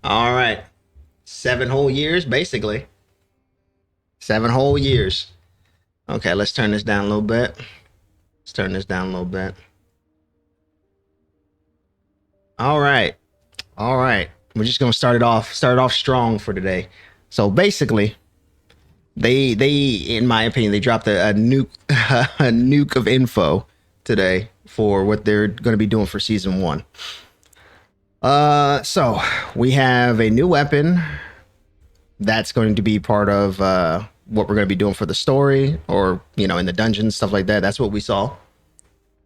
All right. 7 whole years, basically. 7 whole years. Okay, let's turn this down a little bit. Let's turn this down a little bit. All right. All right. We're just gonna start it off strong for today. So basically, in my opinion, they dropped a nuke a nuke of info today for what they're gonna be doing for season one. So we have a new weapon that's going to be part of what we're going to be doing for the story, or in the dungeons, stuff like that. That's what we saw.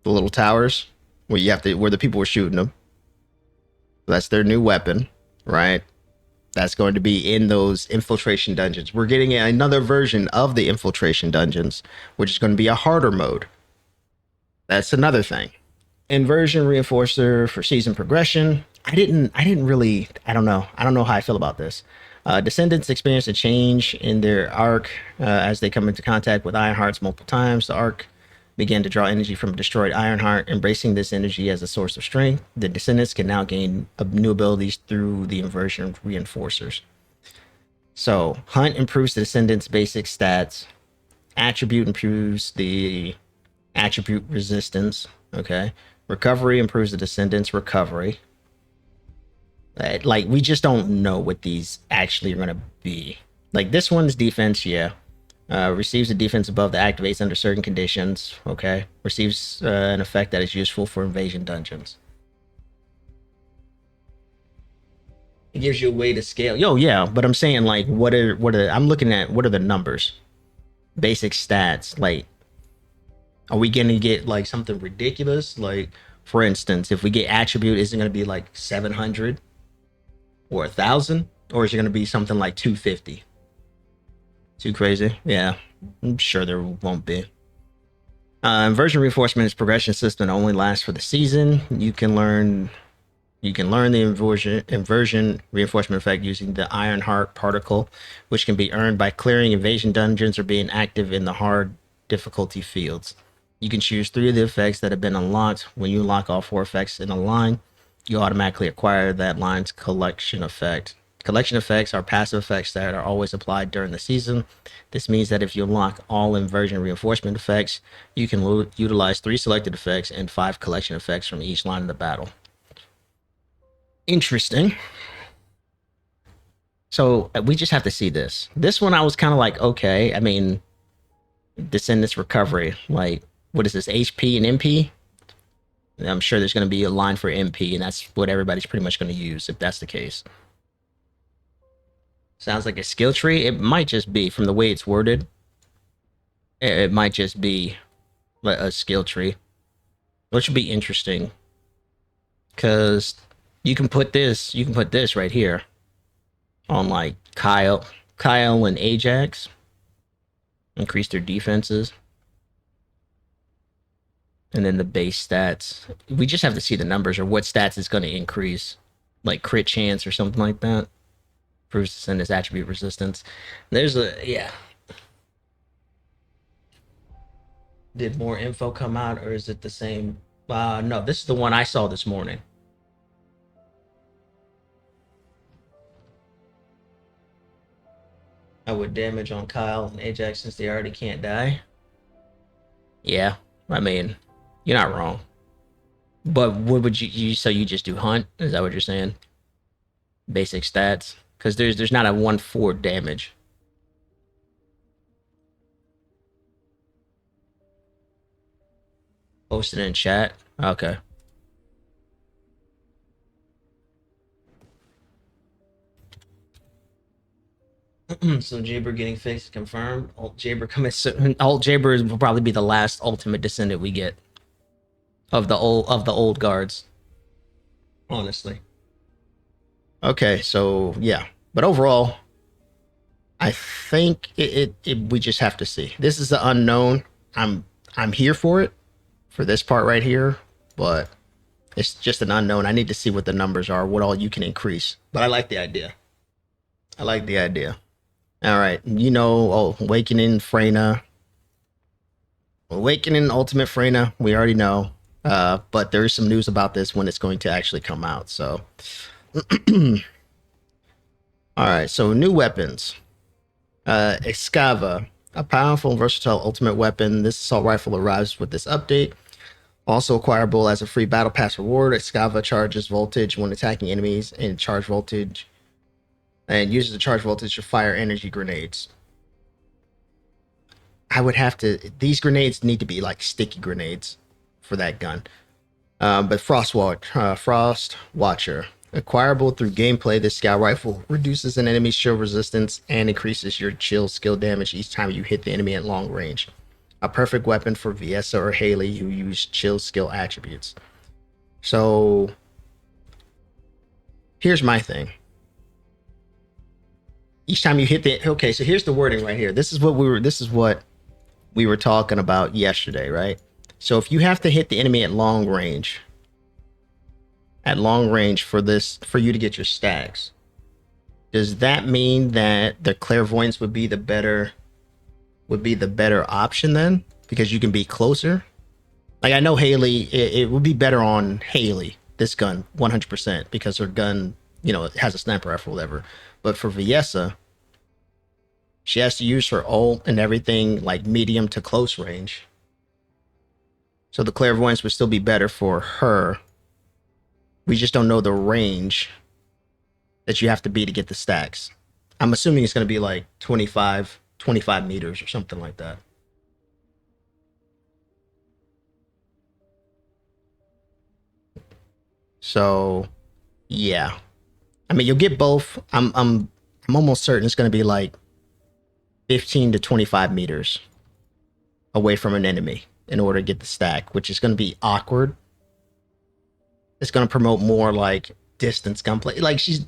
The little towers where the people were shooting them. That's their new weapon, right? That's going to be in those infiltration dungeons. We're getting another version of the infiltration dungeons, which is going to be a harder mode. That's another thing. Inversion reinforcer for season progression. I didn't really, I don't know how I feel about this. Descendants experience a change in their arc as they come into contact with Ironhearts multiple times. The arc began to draw energy from a destroyed Ironheart, embracing this energy as a source of strength. The Descendants can now gain new abilities through the inversion reinforcers. So, Hunt improves the Descendants' basic stats. Attribute improves the attribute resistance. Okay. Recovery improves the Descendants' recovery. Like, we just don't know what these actually are going to be. Like, this one's defense, yeah. Receives a defense above that activates under certain conditions. Okay. Receives an effect that is useful for invasion dungeons. It gives you a way to scale. Yo, yeah, but I'm saying, like, I'm looking at what are the numbers? Basic stats. Like, are we going to get like something ridiculous? Like, for instance, if we get attribute, is it going to be like 700 or 1,000? Or is it going to be something like 250? Too crazy? Yeah, I'm sure there won't be. Inversion reinforcement is progression system that only lasts for the season. You can learn the inversion reinforcement effect using the Ironheart particle, which can be earned by clearing invasion dungeons or being active in the hard difficulty fields. You can choose 3 of the effects that have been unlocked. When you unlock all 4 effects in a line, you automatically acquire that line's collection effect. Collection effects are passive effects that are always applied during the season. This means that if you unlock all inversion reinforcement effects, you can utilize 3 selected effects and 5 collection effects from each line of the battle. Interesting. So we just have to see this. This one I was kind of like, okay. I mean, Descendants recovery. Like, what is this? HP and MP? I'm sure there's going to be a line for MP, and that's what everybody's pretty much going to use if that's the case. Sounds like a skill tree. It might just be, from the way it's worded, it might just be a skill tree, which would be interesting. Because you can put this right here on like Kyle and Ajax. Increase their defenses. And then the base stats. We just have to see the numbers or what stats it's going to increase. Like crit chance or something like that. Proves to send his attribute resistance. Yeah. Did more info come out, or is it the same? No, this is the one I saw this morning. I would damage on Kyle and Ajax since they already can't die. Yeah, I mean, you're not wrong. But what would so you just do Hunt? Is that what you're saying? Basic stats? Because there's not a 1/4 damage. Post it in chat. Okay. So Jaber getting fixed, confirmed. Alt Jaber coming soon. Alt Jaber will probably be the last ultimate descendant we get of the old guards. Honestly. Okay, so yeah, but overall, I think we just have to see. This is the unknown. I'm here for it, for this part right here, but it's just an unknown. I need to see what the numbers are, what all you can increase. But I like the idea. I like the idea. All right, Awakening Freyna. Awakening Ultimate Freyna, we already know. But there is some news about this when it's going to actually come out. So All right, so new weapons. Excava, a powerful and versatile ultimate weapon. This assault rifle arrives with this update. Also acquirable as a free battle pass reward. Excava charges voltage when attacking enemies and charge voltage, and uses the charge voltage to fire energy grenades. I would have to. These grenades need to be like sticky grenades for that gun. But Frost Watcher, acquirable through gameplay. This scout rifle reduces an enemy's chill resistance and increases your chill skill damage each time you hit the enemy at long range. A perfect weapon for Viessa or Hailey who use chill skill attributes. So here's my thing. Each time you hit the okay, so here's the wording right here. This is what we were talking about yesterday, right? So if you have to hit the enemy at long range for you to get your stacks, does that mean that the clairvoyance would be the better option then? Because you can be closer? Like I know Hailey, it would be better on Hailey, this gun, 100%, because her gun, it has a sniper rifle or whatever. But for Viessa, she has to use her ult and everything like medium to close range. So the clairvoyance would still be better for her. We just don't know the range that you have to be to get the stacks. I'm assuming it's going to be like 25 meters or something like that. So, yeah. I mean, you'll get both. I'm almost certain it's going to be like 15 to 25 meters away from an enemy in order to get the stack, which is going to be awkward. It's going to promote more like distance gunplay. Like she's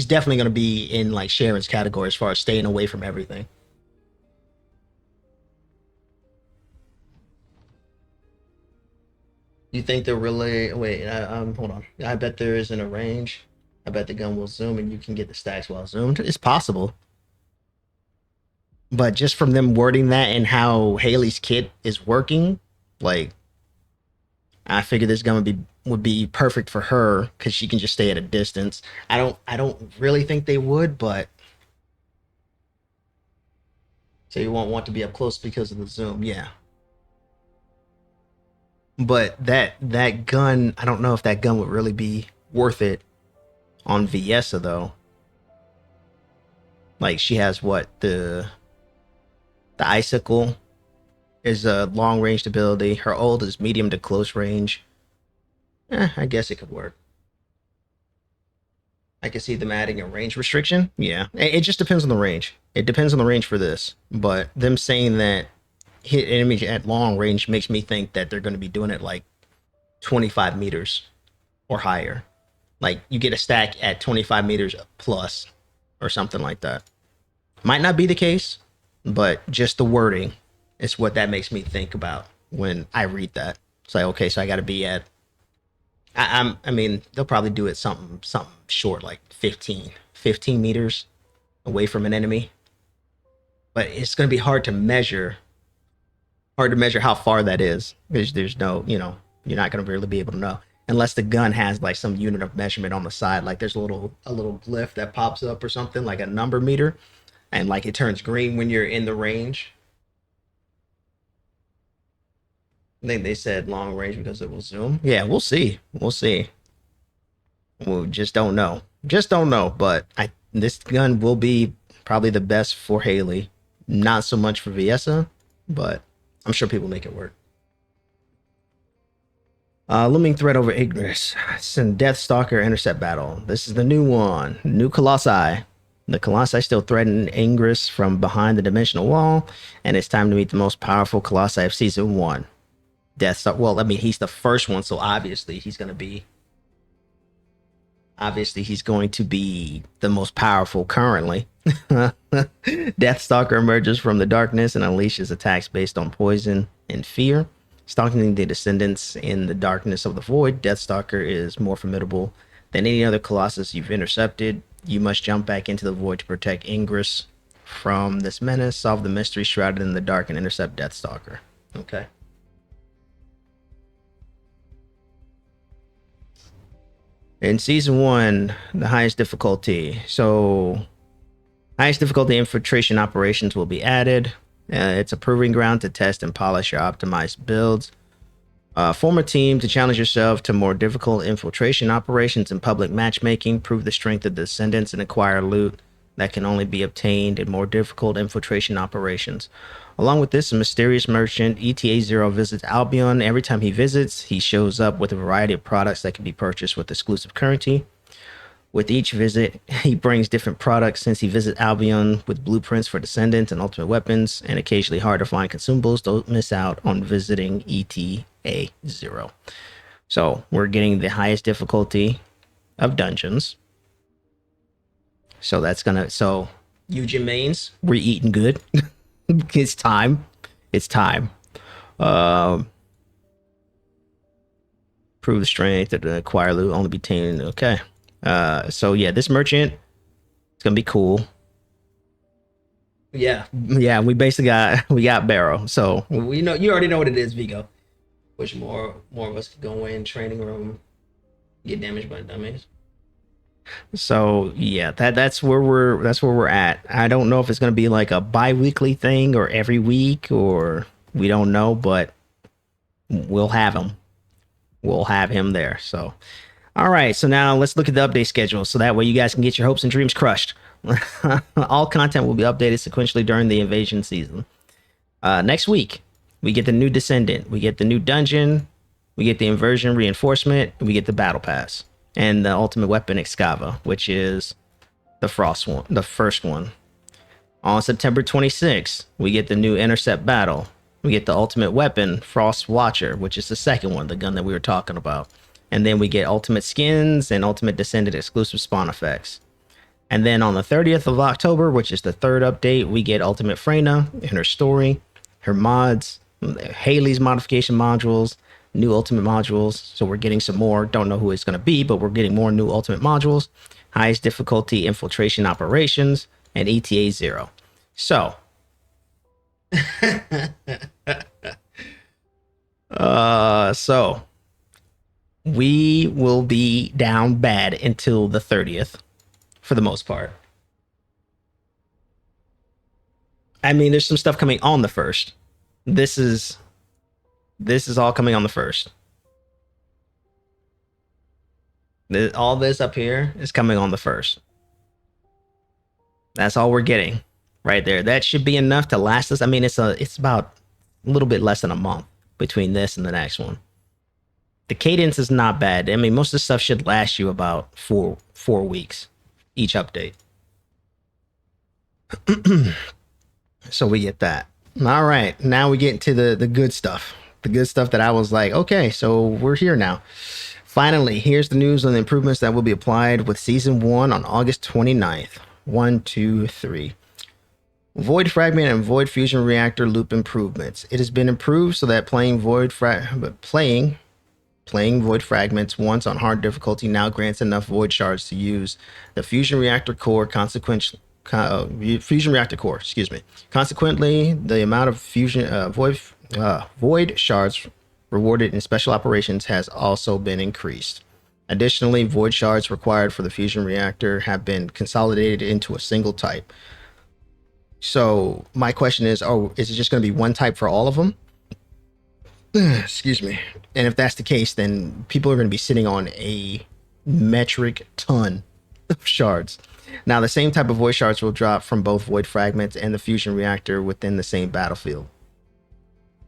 definitely going to be in like Sharon's category as far as staying away from everything. You think they'll really wait? Hold on. I bet there isn't a range. I bet the gun will zoom and you can get the stacks while zoomed. It's possible, but just from them wording that and how Hailey's kit is working, like I figured this gun would be perfect for her because she can just stay at a distance. I don't really think they would, but so you won't want to be up close because of the zoom. Yeah, but that gun, I don't know if that gun would really be worth it on Viessa though. Like she has what the icicle is a long range ability. Her ult is medium to close range. I guess it could work. I can see them adding a range restriction. Yeah, it just depends on the range. It depends on the range for this, but them saying that hit enemy at long range makes me think that they're going to be doing it like 25 meters or higher. Like you get a stack at 25 meters plus or something like that. Might not be the case, but just the wording is what that makes me think about when I read that. It's like, okay, so I got to be at. I mean, they'll probably do it something short, like 15 meters away from an enemy. But it's going to be hard to measure how far that is. There's no, you're not going to really be able to know unless the gun has like some unit of measurement on the side. Like there's a little glyph that pops up or something like a number meter, and like it turns green when you're in the range. I think they said long range because it will zoom. Yeah, we'll see. We'll see. We just don't know. Just don't know. But this gun will be probably the best for Hailey. Not so much for Viessa, but I'm sure people make it work. Looming threat over Ignis. It's in Deathstalker Intercept Battle. This is the new one. New Colossi. The Colossi still threaten Ingress from behind the dimensional wall, and it's time to meet the most powerful Colossi of Season 1. Deathstalker. Well, I mean, he's the first one, so obviously he's going to be the most powerful currently. Deathstalker emerges from the darkness and unleashes attacks based on poison and fear. Stalking the descendants in the darkness of the void, Deathstalker is more formidable than any other Colossus you've intercepted. You must jump back into the void to protect Ingress from this menace, solve the mystery shrouded in the dark, and intercept Deathstalker. Okay. In season 1, the highest difficulty. So Highest difficulty infiltration operations will be added. It's a proving ground to test and polish your optimized builds. Form a team to challenge yourself to more difficult infiltration operations and public matchmaking. Prove the strength of descendants and acquire loot that can only be obtained in more difficult infiltration operations. Along with this, a mysterious merchant, ETA Zero, visits Albion. Every time he visits, he shows up with a variety of products that can be purchased with exclusive currency. With each visit, he brings different products since he visits Albion with blueprints for descendants and ultimate weapons, and occasionally hard to find consumables. Don't miss out on visiting ETA Zero. So we're getting the highest difficulty of dungeons. So that's gonna. So you Jermaines, we're eating good. It's time. It's time. Um, Prove the strength that the acquire loot only be tamed. Okay. So yeah, this merchant, it's gonna be cool. Yeah, we basically got Barrow. So we know you already know what it is, Vigo. Wish more of us could go in training room, get damaged by dummies. So yeah, that's where we're at. I don't know if it's gonna be like a bi-weekly thing or every week or we don't know, but we'll have him. We'll have him there. So all right, so now let's look at the update schedule so that way you guys can get your hopes and dreams crushed. All content will be updated sequentially during the invasion season. Next week, we get the new Descendant, we get the new dungeon, we get the inversion reinforcement, and we get the battle pass and the ultimate weapon Excava, which is the Frost one, the first one. On September 26th, we get the new intercept battle. We get the ultimate weapon Frost Watcher, which is the second one, the gun that we were talking about. And then we get ultimate skins and ultimate Descendant exclusive spawn effects. And then on the 30th of October, which is the third update, we get Ultimate Freyna and her story, her mods, Hailey's modification modules, new ultimate modules. So we're getting some more. Don't know who it's going to be, but we're getting more new ultimate modules. Highest difficulty infiltration operations and ETA 0. So, so we will be down bad until the 30th for the most part. I mean, there's some stuff coming on the first. This is all coming on the first. All this up here is coming on the first. That's all we're getting right there. That should be enough to last us. I mean, it's about a little bit less than a month between this and the next one. The cadence is not bad. I mean, most of the stuff should last you about four weeks each update. So we get that. All right, now we get into the good stuff. The good stuff that I was like, okay, so we're here now. Finally, here's the news on the improvements that will be applied with Season 1 on August 29th. 1, 2, 3. Void Fragment and Void Fusion Reactor loop improvements. It has been improved so that playing Void Fragments once on hard difficulty now grants enough Void Shards to use the Fusion Reactor Core Fusion Reactor Core, excuse me. Consequently, the amount of Void Shards rewarded in special operations has also been increased. Additionally, Void Shards required for the Fusion Reactor have been consolidated into a single type. So my question is, is it just going to be one type for all of them? Excuse me. And if that's the case, then people are going to be sitting on a metric ton of shards. Now, the same type of Void Shards will drop from both Void Fragments and the Fusion Reactor within the same battlefield.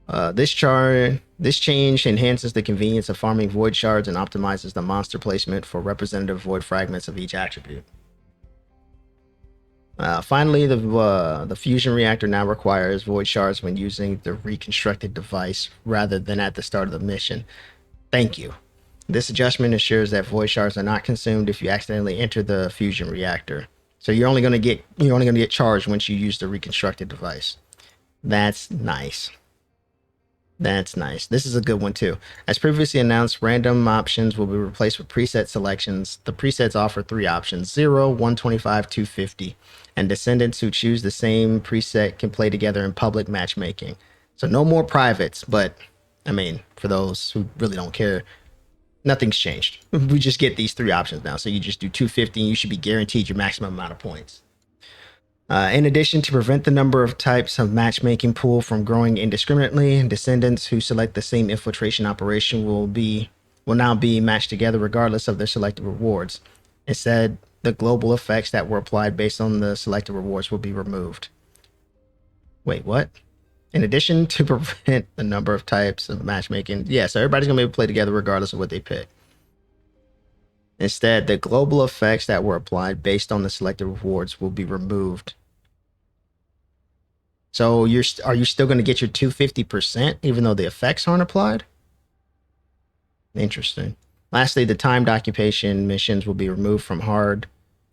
This change enhances the convenience of farming Void Shards and optimizes the monster placement for representative Void Fragments of each attribute. Finally, the Fusion Reactor now requires Void Shards when using the reconstructed device rather than at the start of the mission. Thank you. This adjustment ensures that Void Shards are not consumed if you accidentally enter the Fusion Reactor. So you're only going to get charged once you use the reconstructed device. That's nice. That's nice. This is a good one too. As previously announced, random options will be replaced with preset selections. The presets offer 3 options: 0, 125, 250. And descendants who choose the same preset can play together in public matchmaking. So no more privates, but I mean, for those who really don't care, nothing's changed. We just get these 3 options now. So you just do 250 and you should be guaranteed your maximum amount of points. In addition, to prevent the number of types of matchmaking pool from growing indiscriminately, descendants who select the same infiltration operation will now be matched together regardless of their selected rewards. Instead, the global effects that were applied based on the selected rewards will be removed. Wait, what? In addition, to prevent the number of types of matchmaking, yeah, so everybody's gonna be able to play together regardless of what they pick. Instead, the global effects that were applied based on the selected rewards will be removed. So are you still going to get your 250% even though the effects aren't applied? Interesting. Lastly, the timed occupation missions will be removed from hard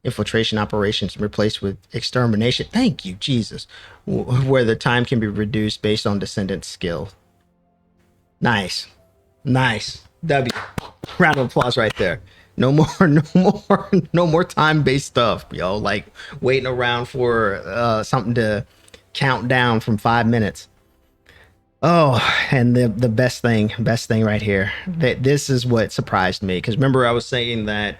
infiltration operations and replaced with extermination. Thank you, Jesus. Where the time can be reduced based on descendant skill. Nice. Nice. W. Round of applause right there. No more, no more time-based stuff, yo. Like waiting around for something to count down from 5 minutes. Oh, and the best thing right here. That this is what surprised me because remember I was saying that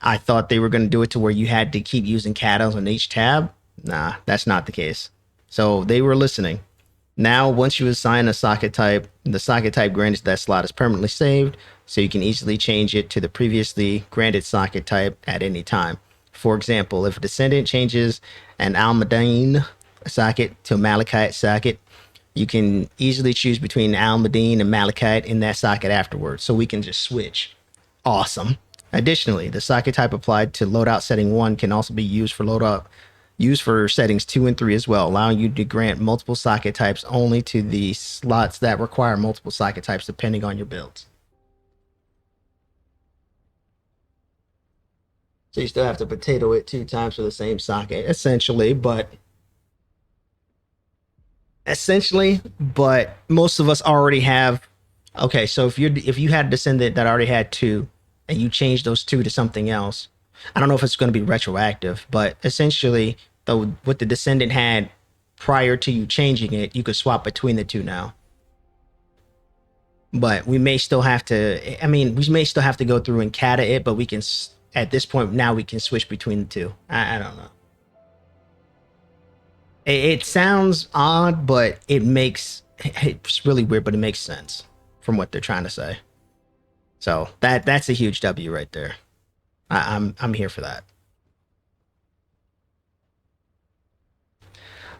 I thought they were going to do it to where you had to keep using cattles on each tab. Nah, that's not the case. So they were listening. Now, once you assign a socket type, the socket type granted to that slot is permanently saved, so you can easily change it to the previously granted socket type at any time. For example, if a descendant changes an Almadine socket to a Malachite socket, you can easily choose between Almadine and Malachite in that socket afterwards, so we can just switch. Awesome. Additionally, the socket type applied to loadout setting 1 can also be used for settings 2 and 3 as well, allowing you to grant multiple socket types only to the slots that require multiple socket types depending on your builds. So you still have to potato it 2 times for the same socket, but most of us already have. Okay, so if you had a descendant that already had 2 and you change those 2 to something else, I don't know if it's going to be retroactive, but essentially what the descendant had prior to you changing it, you could swap between the 2 now. But we may still have to. I mean, we may still have to go through and kata it, but we can at this point now we can switch between the 2. I don't know. It sounds odd, but it's really weird, but it makes sense from what they're trying to say. So that's a huge W right there. I'm here for that.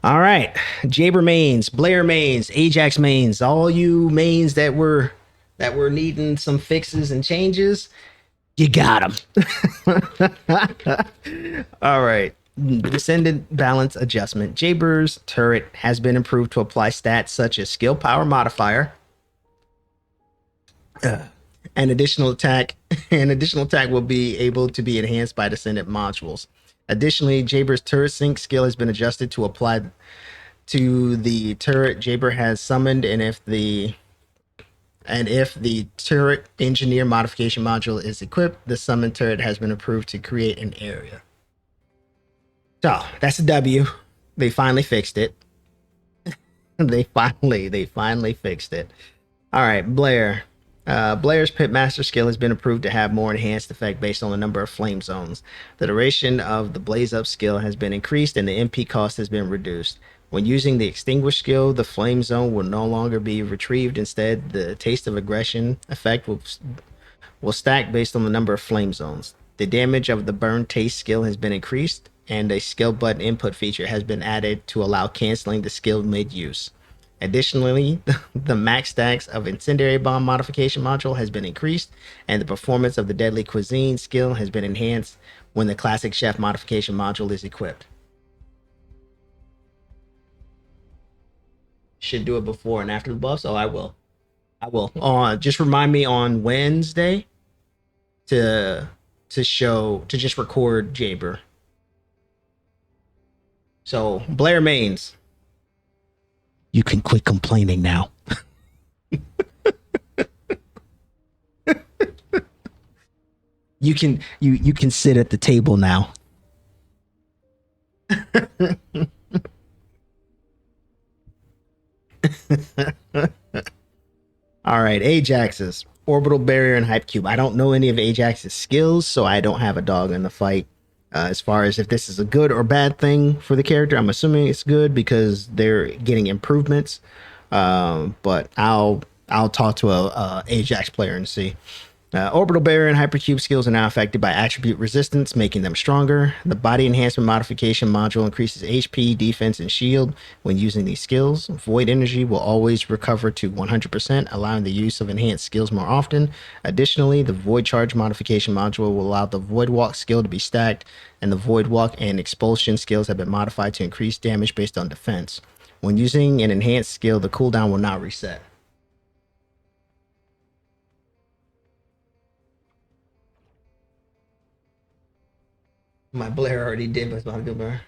All right, Jaber mains, Blair mains, Ajax mains, all you mains that were needing some fixes and changes, you got them. All right. Descendant balance adjustment. Jaber's turret has been improved to apply stats such as skill power modifier, an additional attack. An additional attack will be able to be enhanced by descendant modules. Additionally, Jaber's turret sync skill has been adjusted to apply to the turret Jaber has summoned, and if the turret engineer modification module is equipped, the summoned turret has been approved to create an area. So that's a W. They finally fixed it. they finally fixed it. All right, Blair. Blair's Pitmaster skill has been approved to have more enhanced effect based on the number of flame zones. The duration of the Blaze Up skill has been increased and the MP cost has been reduced. When using the Extinguish skill, the flame zone will no longer be retrieved. Instead, the Taste of Aggression effect will stack based on the number of flame zones. The damage of the Burn Taste skill has been increased, and a skill button input feature has been added to allow canceling the skill mid-use. Additionally, the max stacks of Incendiary Bomb modification module has been increased, and the performance of the Deadly Cuisine skill has been enhanced when the Classic Chef modification module is equipped. Should do it before and after the buffs? Oh, I will. Just remind me on Wednesday to just record Jaber. So, Blair mains, you can quit complaining now. you can sit at the table now. All right, Ajax's orbital barrier and hype cube. I don't know any of Ajax's skills, so I don't have a dog in the fight. As far as if this is a good or bad thing for the character, I'm assuming it's good because they're getting improvements. But I'll talk to a Ajax player and see. Orbital barrier and hypercube skills are now affected by attribute resistance, making them stronger. The body enhancement modification module increases HP, defense, and shield when using these skills. Void energy will always recover to 100%, allowing the use of enhanced skills more often. Additionally, the void charge modification module will allow the void walk skill to be stacked, and the void walk and expulsion skills have been modified to increase damage based on defense. When using an enhanced skill, the cooldown will not reset. My Blair already did, but it's about a good Blair.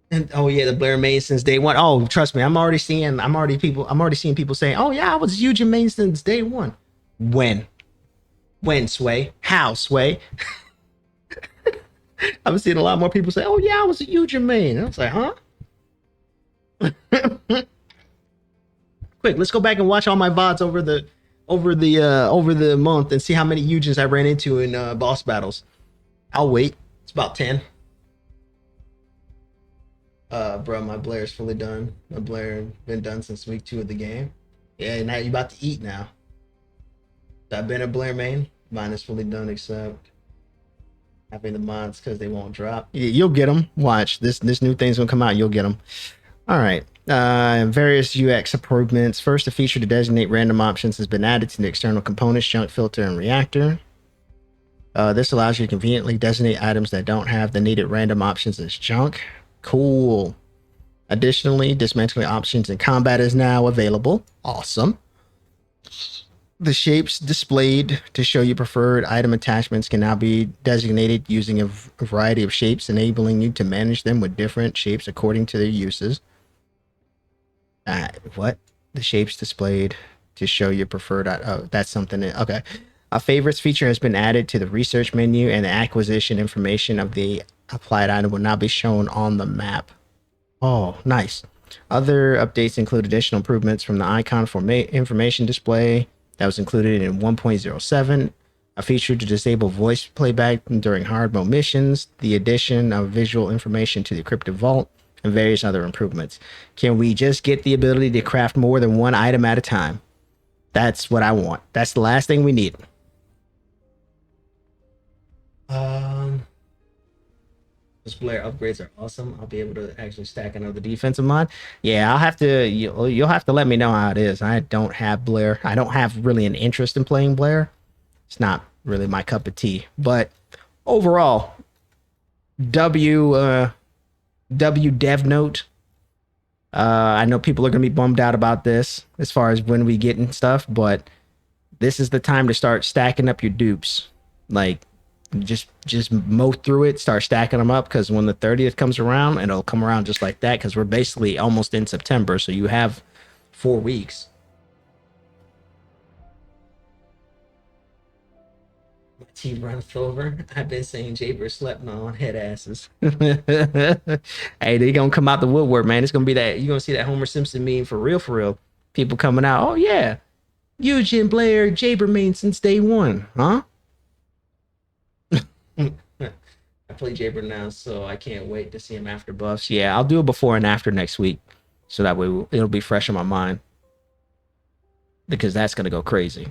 And oh yeah, the Blair main since day one. Oh, trust me, I'm already seeing people saying, "Oh yeah, I was huge in main since day one." When? When, Sway? How, Sway? I've seen a lot more people say, "Oh yeah, I was a huge in main." And I was like, "Huh?" Quick, let's go back and watch all my VODs over the month and see how many Eugens I ran into in boss battles. I'll wait. It's about 10. Bro, my Blair's fully done. My Blair been done since week 2 of the game. Yeah, now you about to eat now. I've been a Blair main. Mine is fully done except having the mods because they won't drop. You'll get them. Watch this new thing's gonna come out. You'll get them. All right. Various UX improvements. First, a feature to designate random options has been added to the external components, junk filter, and reactor. This allows you to conveniently designate items that don't have the needed random options as junk. Cool. Additionally, dismantling options in combat is now available. Awesome. The shapes displayed to show you preferred item attachments can now be designated using a variety of shapes, enabling you to manage them with different shapes according to their uses. What? The shapes displayed to show your preferred. Oh, that's something. Okay. A favorites feature has been added to the research menu, and the acquisition information of the applied item will now be shown on the map. Oh, nice. Other updates include additional improvements from the icon for information display that was included in 1.07, a feature to disable voice playback during hard mode missions, the addition of visual information to the encrypted vault, and various other improvements. Can we just get the ability to craft more than one item at a time? That's what I want. That's the last thing we need. Those Blair upgrades are awesome. I'll be able to actually stack another defensive mod. Yeah, I'll have to. You'll have to let me know how it is. I don't have Blair. I don't have really an interest in playing Blair. It's not really my cup of tea. But overall, W dev note. I know people are gonna be bummed out about this as far as when we get and stuff, but this is the time to start stacking up your dupes. Like, just mow through it, start stacking them up, because when the 30th comes around, and it'll come around just like that, because we're basically almost in September, so you have 4 weeks. My team runs over. I've been saying Jaber slept on head asses. Hey, they gonna come out the woodwork, man. It's gonna be that, you're gonna see that Homer Simpson meme for real, for real. People coming out, oh yeah, Eugene Blair Jaber main since day one, huh? I play Jaber now, so I can't wait to see him after buffs. Yeah, I'll do it before and after next week, so that way it'll be fresh in my mind, because that's gonna go crazy.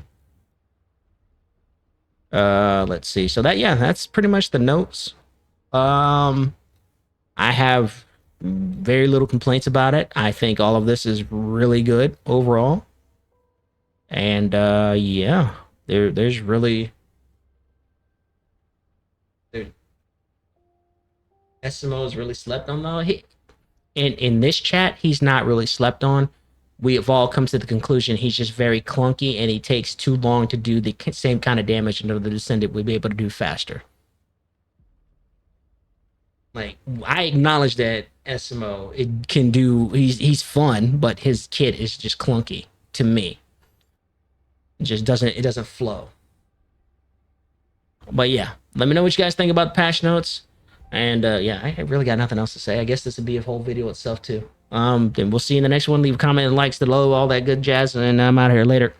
Let's see. So that's pretty much the notes. I have very little complaints about it. I think all of this is really good overall, and yeah, there's really. SMO is really slept on though. In this chat, he's not really slept on. We have all come to the conclusion he's just very clunky, and he takes too long to do the same kind of damage another descendant would be able to do faster. Like, I acknowledge that SMO, it can do. He's fun, but his kit is just clunky to me. It doesn't flow. But yeah, let me know what you guys think about the patch notes. And yeah, I really got nothing else to say. I guess this would be a whole video itself too. Then we'll see you in the next one. Leave a comment and likes below, all that good jazz, and I'm out of here later.